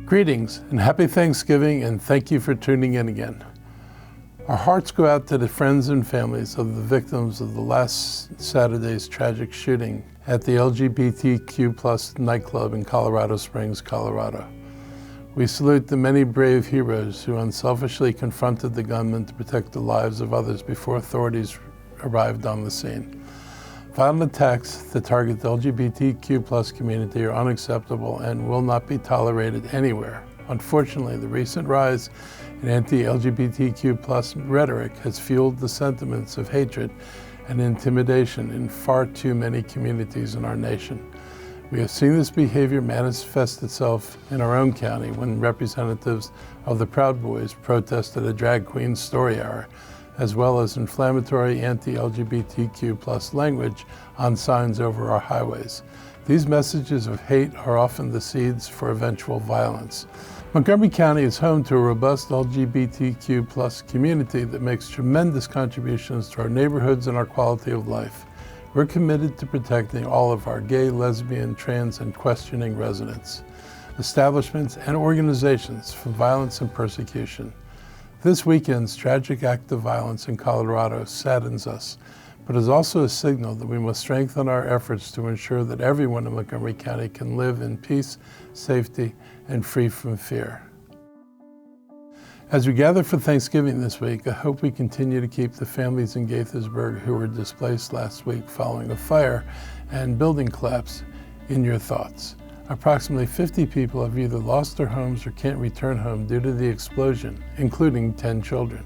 Greetings and happy Thanksgiving, and thank you for tuning in again. Our hearts go out to the friends and families of the victims of the last Saturday's tragic shooting at the LGBTQ+ nightclub in Colorado Springs, Colorado. We salute the many brave heroes who unselfishly confronted the gunman to protect the lives of others before authorities arrived on the scene. Violent attacks that target the LGBTQ+ community are unacceptable and will not be tolerated anywhere. Unfortunately, the recent rise in anti-LGBTQ+ rhetoric has fueled the sentiments of hatred and intimidation in far too many communities in our nation. We have seen this behavior manifest itself in our own county when representatives of the Proud Boys protested a drag queen story hour, as well as inflammatory anti-LGBTQ+ language on signs over our highways. These messages of hate are often the seeds for eventual violence. Montgomery County is home to a robust LGBTQ+ community that makes tremendous contributions to our neighborhoods and our quality of life. We're committed to protecting all of our gay, lesbian, trans, and questioning residents, establishments, and organizations from violence and persecution. This weekend's tragic act of violence in Colorado saddens us, but is also a signal that we must strengthen our efforts to ensure that everyone in Montgomery County can live in peace, safety, and free from fear. As we gather for Thanksgiving this week, I hope we continue to keep the families in Gaithersburg who were displaced last week following a fire and building collapse in your thoughts. Approximately 50 people have either lost their homes or can't return home due to the explosion, including 10 children.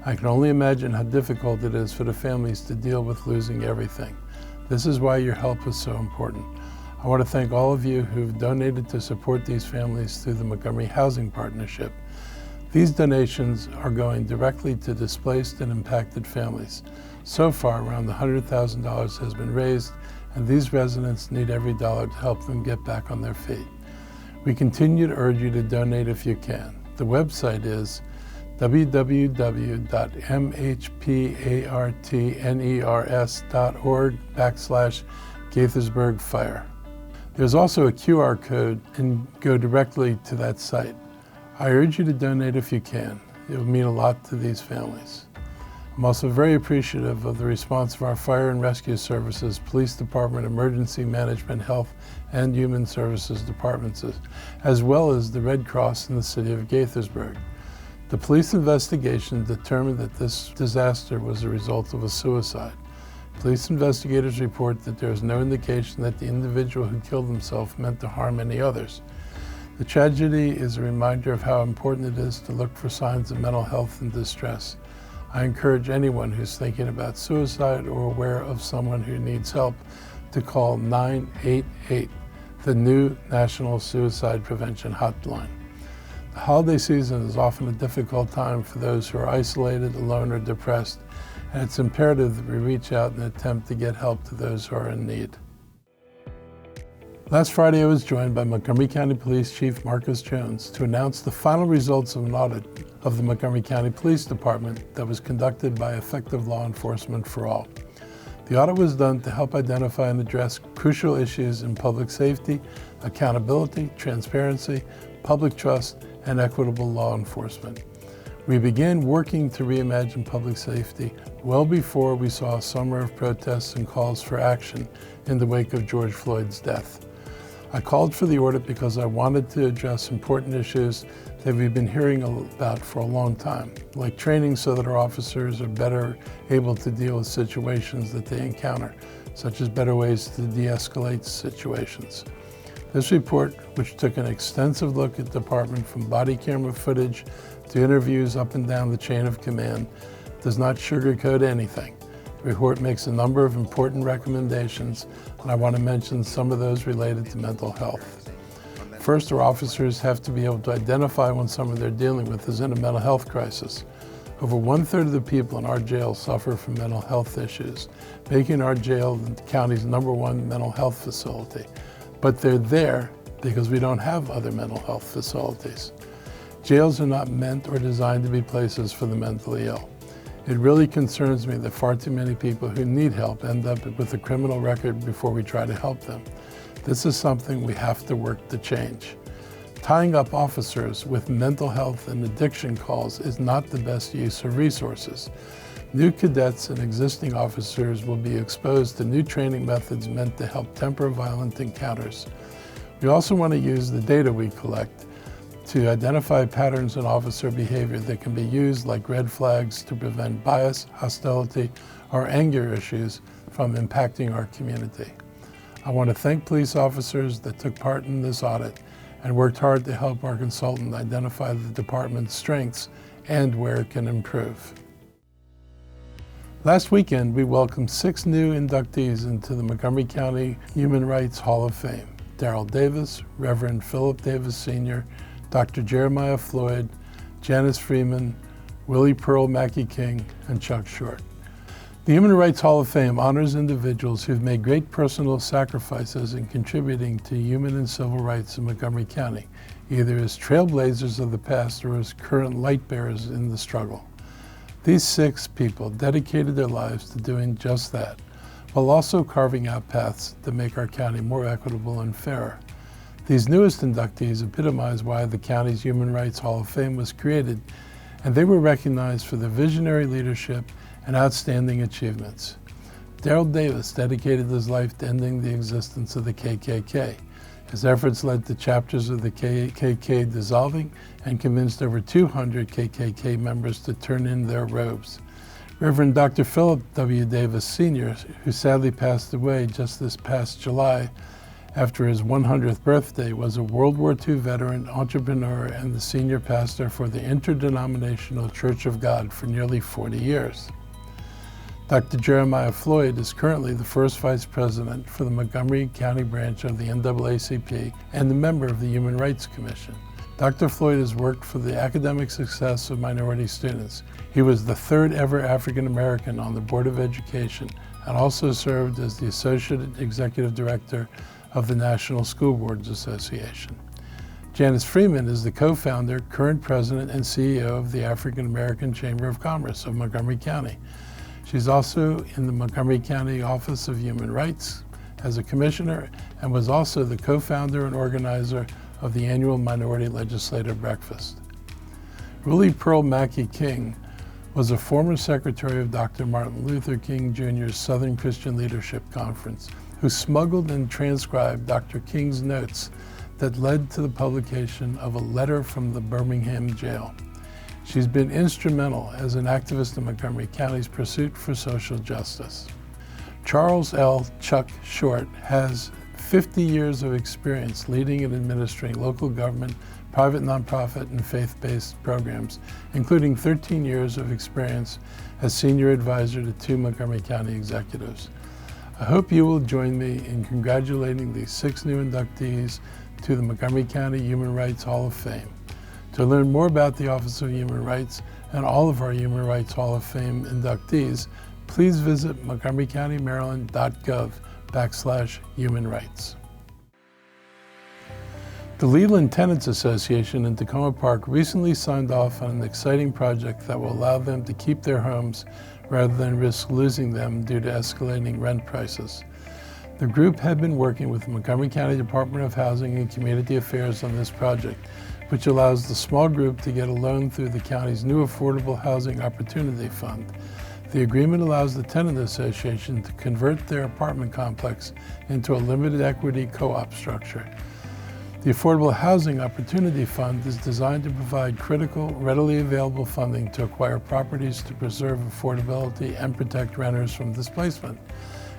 I can only imagine how difficult it is for the families to deal with losing everything. This is why your help is so important. I want to thank all of you who've donated to support these families through the Montgomery Housing Partnership. These donations are going directly to displaced and impacted families. So far, around $100,000 has been raised, and these residents need every dollar to help them get back on their feet. We continue to urge you to donate if you can. The website is www.mhpartners.org/Gaithersburg Fire. There's also a QR code and go directly to that site. I urge you to donate if you can. It will mean a lot to these families. I'm also very appreciative of the response of our fire and rescue services, police department, emergency management, health, and human services departments, as well as the Red Cross in the city of Gaithersburg. The police investigation determined that this disaster was a result of a suicide. Police investigators report that there is no indication that the individual who killed himself meant to harm any others. The tragedy is a reminder of how important it is to look for signs of mental health and distress. I encourage anyone who's thinking about suicide or aware of someone who needs help to call 988, the new National Suicide Prevention Hotline. The holiday season is often a difficult time for those who are isolated, alone, or depressed, and it's imperative that we reach out and attempt to get help to those who are in need. Last Friday, I was joined by Montgomery County Police Chief Marcus Jones to announce the final results of an audit of the Montgomery County Police Department that was conducted by Effective Law Enforcement for All. The audit was done to help identify and address crucial issues in public safety, accountability, transparency, public trust, and equitable law enforcement. We began working to reimagine public safety well before we saw a summer of protests and calls for action in the wake of George Floyd's death. I called for the audit because I wanted to address important issues that we've been hearing about for a long time, like training so that our officers are better able to deal with situations that they encounter, such as better ways to de-escalate situations. This report, which took an extensive look at the department from body camera footage to interviews up and down the chain of command, does not sugarcoat anything. The report makes a number of important recommendations, and I want to mention some of those related to mental health. First, our officers have to be able to identify when someone they're dealing with is in a mental health crisis. Over 1/3 of the people in our jail suffer from mental health issues, making our jail the county's #1 mental health facility. But they're there because we don't have other mental health facilities. Jails are not meant or designed to be places for the mentally ill. It really concerns me that far too many people who need help end up with a criminal record before we try to help them. This is something we have to work to change. Tying up officers with mental health and addiction calls is not the best use of resources. New cadets and existing officers will be exposed to new training methods meant to help temper violent encounters. We also want to use the data we collect to identify patterns in officer behavior that can be used like red flags to prevent bias, hostility, or anger issues from impacting our community. I want to thank police officers that took part in this audit and worked hard to help our consultant identify the department's strengths and where it can improve. Last weekend, we welcomed 6 new inductees into the Montgomery County Human Rights Hall of Fame: Daryl Davis, Reverend Philip Davis Sr., Dr. Jeremiah Floyd, Janice Freeman, Willie Pearl Mackey King, and Chuck Short. The Human Rights Hall of Fame honors individuals who've made great personal sacrifices in contributing to human and civil rights in Montgomery County, either as trailblazers of the past or as current light bearers in the struggle. These 6 people dedicated their lives to doing just that, while also carving out paths to make our county more equitable and fairer. These newest inductees epitomize why the county's Human Rights Hall of Fame was created, and they were recognized for their visionary leadership and outstanding achievements. Daryl Davis dedicated his life to ending the existence of the KKK. His efforts led to chapters of the KKK dissolving and convinced over 200 KKK members to turn in their robes. Reverend Dr. Philip W. Davis Sr., who sadly passed away just this past July after his 100th birthday, was a World War II veteran, entrepreneur, and the senior pastor for the Interdenominational Church of God for nearly 40 years. Dr. Jeremiah Floyd is currently the first vice president for the Montgomery County branch of the NAACP and a member of the Human Rights Commission. Dr. Floyd has worked for the academic success of minority students. He was the 3rd ever African American on the Board of Education and also served as the Associate Executive Director of the National School Boards Association. Janice Freeman is the co-founder, current president, and CEO of the African American Chamber of Commerce of Montgomery County. She's also in the Montgomery County Office of Human Rights as a commissioner and was also the co-founder and organizer of the annual Minority Legislative Breakfast. Willie Pearl Mackey King was a former secretary of Dr. Martin Luther King Jr.'s Southern Christian Leadership Conference, who smuggled and transcribed Dr. King's notes that led to the publication of a letter from the Birmingham jail. She's been instrumental as an activist in Montgomery County's pursuit for social justice. Charles L. Chuck Short has 50 years of experience leading and administering local government, private nonprofit, and faith-based programs, including 13 years of experience as senior advisor to 2 Montgomery County executives. I hope you will join me in congratulating these 6 new inductees to the Montgomery County Human Rights Hall of Fame. To learn more about the Office of Human Rights and all of our Human Rights Hall of Fame inductees, please visit montgomerycountymaryland.gov/human rights. The Leland Tenants Association in Tacoma Park recently signed off on an exciting project that will allow them to keep their homes rather than risk losing them due to escalating rent prices. The group had been working with the Montgomery County Department of Housing and Community Affairs on this project, which allows the small group to get a loan through the county's new Affordable Housing Opportunity Fund. The agreement allows the Tenant Association to convert their apartment complex into a limited equity co-op structure. The Affordable Housing Opportunity Fund is designed to provide critical, readily available funding to acquire properties to preserve affordability and protect renters from displacement.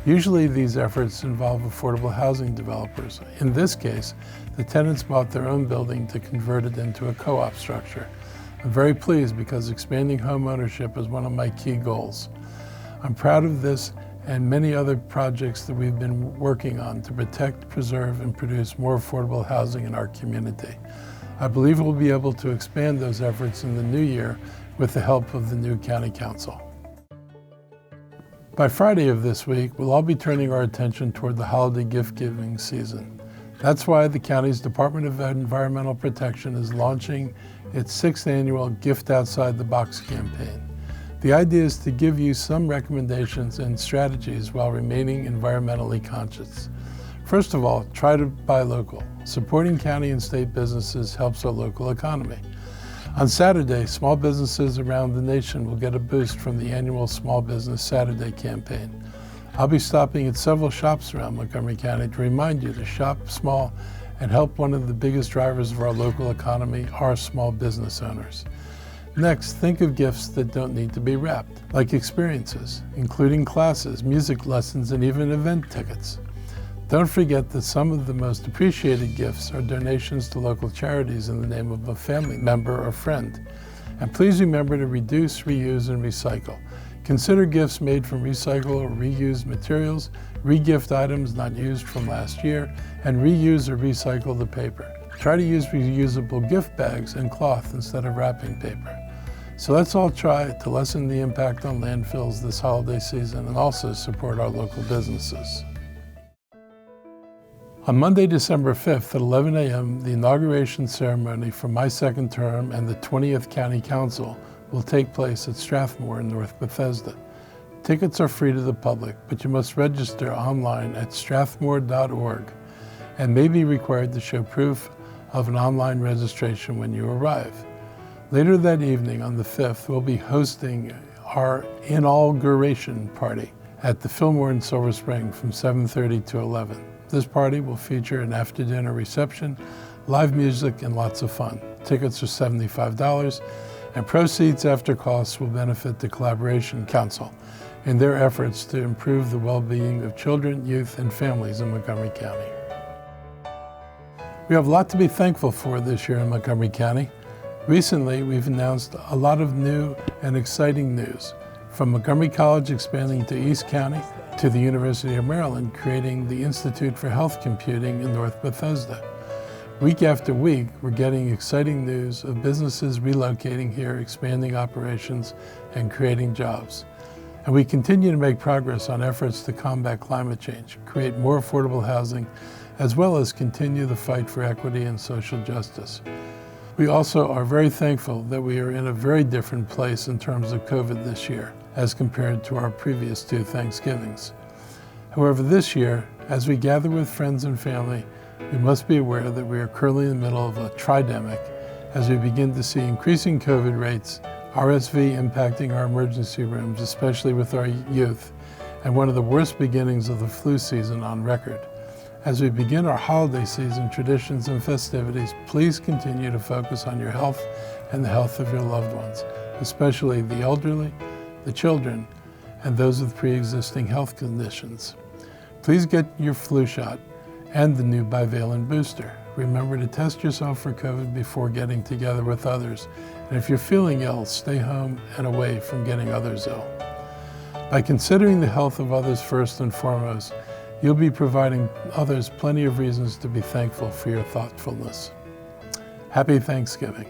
Usually these efforts involve affordable housing developers. In this case, the tenants bought their own building to convert it into a co-op structure. I'm very pleased because expanding home ownership is one of my key goals. I'm proud of this and many other projects that we've been working on to protect, preserve, and produce more affordable housing in our community. I believe we'll be able to expand those efforts in the new year with the help of the new County Council. By Friday of this week, we'll all be turning our attention toward the holiday gift-giving season. That's why the county's Department of Environmental Protection is launching its 6th annual Gift Outside the Box campaign. The idea is to give you some recommendations and strategies while remaining environmentally conscious. First of all, try to buy local. Supporting county and state businesses helps our local economy. On Saturday, small businesses around the nation will get a boost from the annual Small Business Saturday campaign. I'll be stopping at several shops around Montgomery County to remind you to shop small and help one of the biggest drivers of our local economy, our small business owners. Next, think of gifts that don't need to be wrapped, like experiences, including classes, music lessons, and even event tickets. Don't forget that some of the most appreciated gifts are donations to local charities in the name of a family member or friend. And please remember to reduce, reuse, and recycle. Consider gifts made from recycled or reused materials, re-gift items not used from last year, and reuse or recycle the paper. Try to use reusable gift bags and cloth instead of wrapping paper. So let's all try to lessen the impact on landfills this holiday season and also support our local businesses. On Monday, December 5th at 11 a.m., the inauguration ceremony for my second term and the 20th County Council will take place at Strathmore in North Bethesda. Tickets are free to the public, but you must register online at strathmore.org and may be required to show proof of an online registration when you arrive. Later that evening, on the 5th, we'll be hosting our inauguration party at the Fillmore in Silver Spring from 7:30 to 11. This party will feature an after-dinner reception, live music, and lots of fun. Tickets are $75, and proceeds after costs will benefit the Collaboration Council in their efforts to improve the well-being of children, youth, and families in Montgomery County. We have a lot to be thankful for this year in Montgomery County. Recently, we've announced a lot of new and exciting news, from Montgomery College expanding to East County, to the University of Maryland creating the Institute for Health Computing in North Bethesda. Week after week, we're getting exciting news of businesses relocating here, expanding operations, and creating jobs. And we continue to make progress on efforts to combat climate change, create more affordable housing, as well as continue the fight for equity and social justice. We also are very thankful that we are in a very different place in terms of COVID this year, as compared to our previous two Thanksgivings. However, this year, as we gather with friends and family, we must be aware that we are currently in the middle of a tridemic as we begin to see increasing COVID rates, RSV impacting our emergency rooms, especially with our youth, and one of the worst beginnings of the flu season on record. As we begin our holiday season traditions and festivities, please continue to focus on your health and the health of your loved ones, especially the elderly, the children, and those with pre-existing health conditions. Please get your flu shot and the new bivalent booster. Remember to test yourself for COVID before getting together with others. And if you're feeling ill, stay home and away from getting others ill. By considering the health of others first and foremost, you'll be providing others plenty of reasons to be thankful for your thoughtfulness. Happy Thanksgiving.